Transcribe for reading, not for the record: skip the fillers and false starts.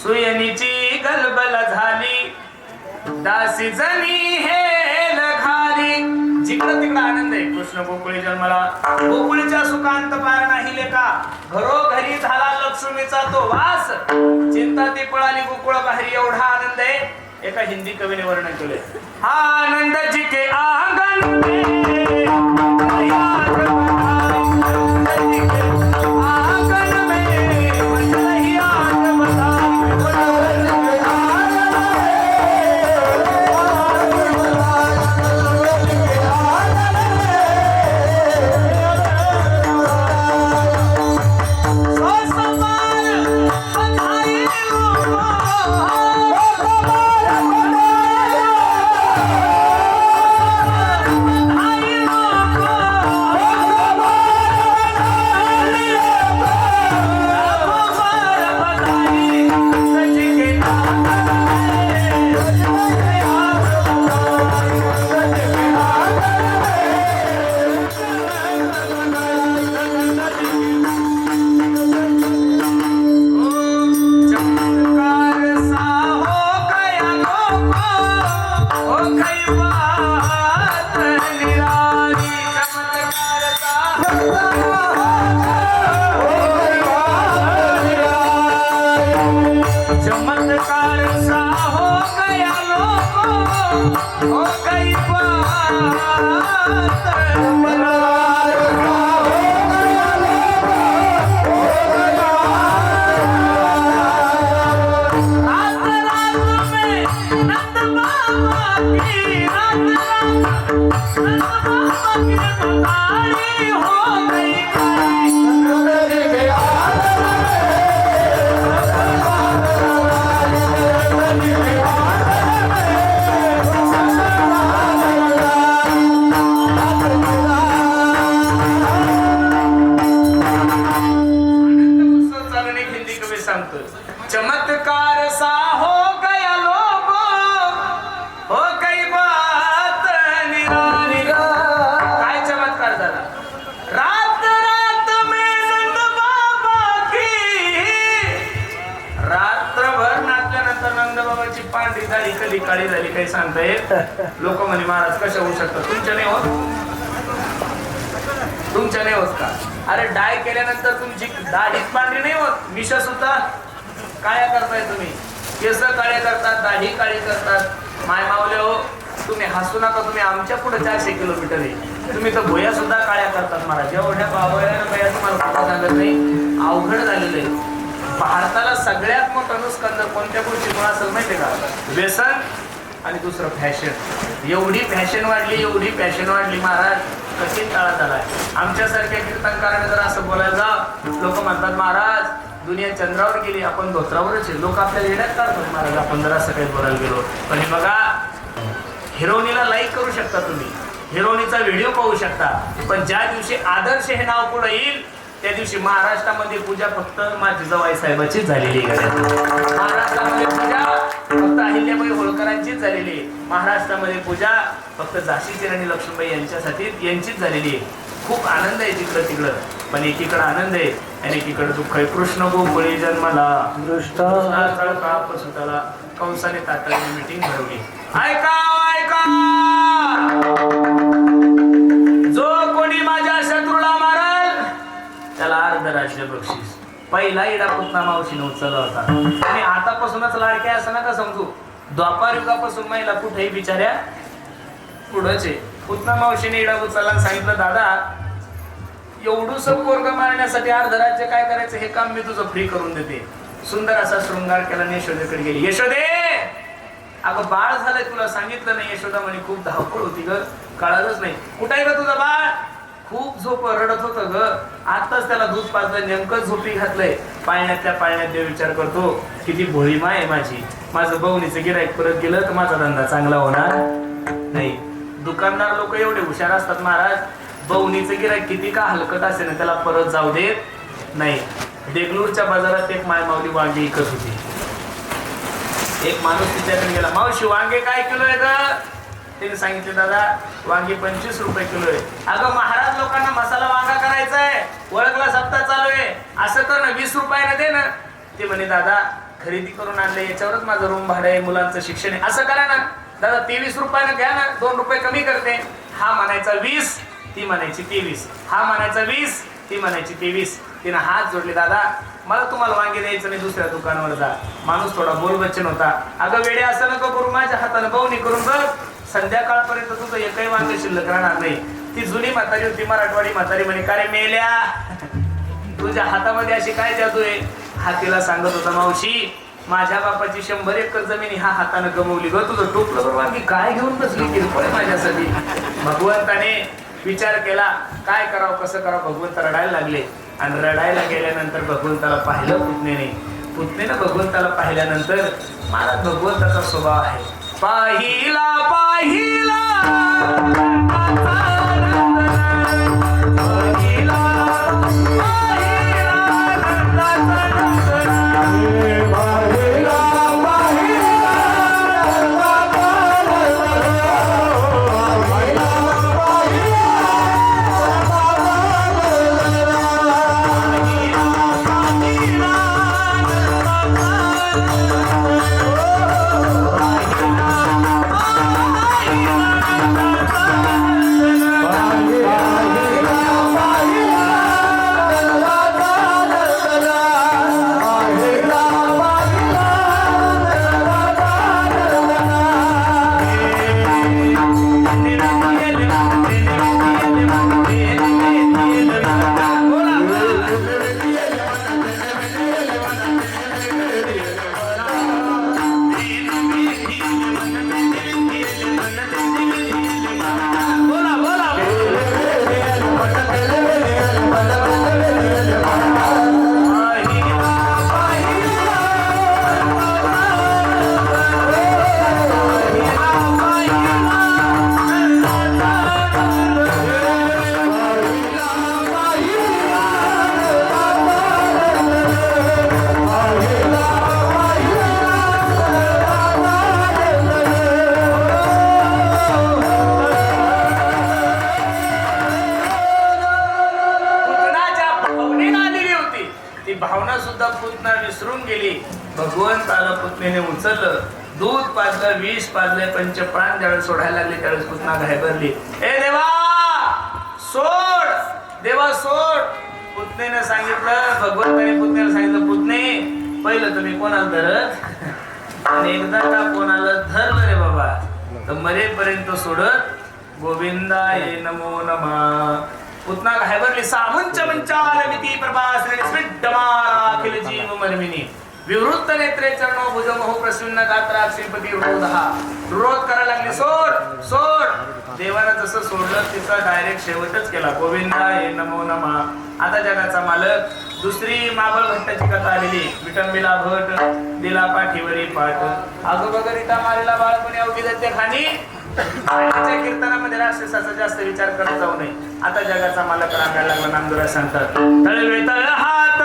सुयनीची गलबल झाली दासी जनी हे लखारी. जिकडं तिकडं आनंद आहे. कृष्ण गोकुळी जन्मला गोकुळीच्या सुखांत पार नाही लेका. घरोघरी झाला लक्ष्मीचा तो वास. चिंता ती पळाली गोकुळ बाहेर. एवढा आनंद आहे. एका हिंदी कवीने वर्णन केले. हा आनंद जिके आंगन चमत्कार सा हो गया लोगो हो गई बात निराली. काय चमत्कार झाला. रात रात में नंद बाबा की रात्रभर नाचल्यानंतर नंद बाबाची पांढरी झाली कधी काळी झाली काही सांगता येत. लोक म्हणे महाराज कशा होऊ शकतात. तुमच्या नाही होत. तुमच्या नाही होत का. अरे डाय केल्यानंतर तुमची दाढीच पांढरी नाही होत. मिश सुद्धा काळ्या करताय तुम्ही. केस काळे करतात दाढी काळी करतात. माय मावले हो तुम्ही हसू नका. तुम्ही आमच्या पुढे 400 किलोमीटर आहे. तुम्ही तर भोया सुद्धा काळ्या करतात महाराज. एवढ्या बाबा तुम्हाला कुठं सांगत नाही. अवघड झालेलं आहे. भारताला सगळ्यात मोठं नुकसान कोणत्या गोष्टीमुळे असेल माहितीये का. व्यसन आणि दुसरं फॅशन. एवढी फॅशन वाढली महाराज. कठीण काळात आलाय. आमच्यासारख्या कीर्तनकाराने जर असं बोलायला लोक म्हणतात महाराज दुनिया चंद्रावर गेली आपण धोत्रावरच आहे. लोक आपल्याला येण्यात काढतात महाराज आपण जर असं काही बोलायला गेलो. पण हे बघा हिरोनीला लाईक करू शकता तुम्ही. हिरोनीचा व्हिडिओ पाहू शकता. पण ज्या दिवशी आदर्श हे नाव पुढे येईल त्या दिवशी महाराष्ट्रामध्ये पूजा फक्त माझी जवाई साहेबाचीच झालेली आहे. महाराष्ट्रामध्ये पूजा फक्त अहिल्याबाई होळकरांचीच झालेली आहे. महाराष्ट्रामध्ये पूजा फक्त झाशीची राणी लक्ष्मीबाई यांचीच झालेली आहे. खूप आनंद आहे तिकडं. पण एकीकडे आनंद आहे आणि एकीकडे दुःख आहे. कृष्ण गोकुळी जन्मला सुताला कंसाने तात्काळ मीटिंग भरवली. ऐका जो कोणी माझ्या शत्रूला मारल त्याला अर्ध राज्य बक्षीस. पहिला इडा पुतना मावशीने उचलला होता आणि आतापासूनच लाडक्या असं नका समजू. द्वापार युगापासून महिला कुठेही बिचाऱ्या पुढंच आहे. पुतना मावशीने इडा उचलला आणि सांगितलं दादा एवढूस पोरग मारण्यासाठी अर्ध राज्य काय करायचं हे काम मी तुझं फ्री करून देते. सुंदर असा शृंगार केला. यशोदेकडे गेली. यशोदे अगं बाळ झालंय तुला सांगितलं नाही. यशोदा म्हणे खूप धावपळ होती ग कळालंच नाही. कुठे ग तुझं बाळ. खूप झोप रडत होतं ग. आताच त्याला दूध पाजलं नेमकं झोपी घातलंय. पाळण्यातल्या पाळण्यात देव विचार करतो किती भोळी माय आहे माझी. माझं बवणीचं गिराईक परत गेलं तर माझा धंदा चांगला होणार नाही. दुकानदार लोक एवढे हुशार असतात महाराज. बवणीचं गिराईक किती का हलकट असेल ना त्याला परत जाऊ देत नाही. देगलूरच्या बाजारात एक मायमावली वांगी विकत होती. एक माणूस तिच्याकडे गेला. मावशी वांगे काय किलो आहे ग. त्याने सांगितले दादा वांगी 25 रुपये किलो आहे. अगं महाराज लोकांना मसाला वांगा करायचा आहे. ओळखला सप्ताह चालू आहे असं कर ना 20 रुपयाने दे ना. ते म्हणे दादा खरेदी करून आणले, याच्यावरच माझं रूम भाडं आहे, मुलांचं शिक्षण आहे. असं करा ना दादा, 23 रुपयानं घ्या ना, 2 रुपये कमी करते. हा म्हणायचा 20, ती म्हणायची 23. हा म्हणायचा 20, ती म्हणायची 23. तिनं हात जोडले, दादा मला तुम्हाला वांगे द्यायचं नाही, दुसऱ्या दुकानावर जा. माणूस थोडा बोलबच्चन होता. अगं वेडे असं नको करू, माझ्या हातानं बवणी करून बघ, संध्याकाळपर्यंत तुझं एकही वांगे शिल्लक राहणार नाही. ती जुनी म्हातारी होती, मराठवाडी म्हातारी, म्हणे का रे मेल्या, तुझ्या हातामध्ये अशी काय जादू आहे? हा तिला सांगत होता, मावशी माझ्या बापाची 100 एकर जमीन ह्या हातानं गमवली ग, तुझं टोपलं बरोबर वांगी काय घेऊन बसली किरकोळ माझ्यासाठी. भगवंताने विचार केला काय करावं कसं करावं, भगवंत रडायला लागले. आणि रडायला गेल्यानंतर भगवंताला पाहिलं पुतणेने. पुतणेनं भगवंताला पाहिल्यानंतर, महाराज भगवंताचा स्वभाव आहे, पाहिला पाहिला भगवंताला पुतणेने उचललं, दूध पाजलं, विष पाजलं, पंचप्राण ज्यावेळेस सोडायला लागले त्यावेळेस पुतना घाबरली. ए देवा सोड, देवा सोड. पुतणेने सांगितलं, भगवंताने पुतण्याला सांगितलं, पुतणे पहिलं तुम्ही कोणाला धरत आणि एकदा का कोणाला धरलं रे बाबा तर मरेपर्यंत सोडत गोविंदाय नमो नमः. पुतना घाबरली. सामुंच मंचाल मिती प्रभासरे स्विड्डमारा अखिल जीव मर्मिनी विवृत्त नेत्रे चरणो भुज मोह प्रसन्न गात्रा श्रीपती रोधहा. रोध करायला लागली, सोड सोड. देवानं जसं सोडलं तिचा डायरेक्ट शेवटच केला, गोविंदाय नमो नमः. आता जगाचा मालक. दुसरी माबळ भट्टाची कथा आलेली. विटंबिला भट दिला पाठीवरी पाठ, आजोबगरिता मारेला बाळपणे अवघी जाते खाणी. पाण्याच्या कीर्तनामध्ये राक्षसाचा जास्त विचार करत जाऊ नये. आता जगाचा मालक रांगायला लागला. नामदुरा सांगतात, तळवे तळ हात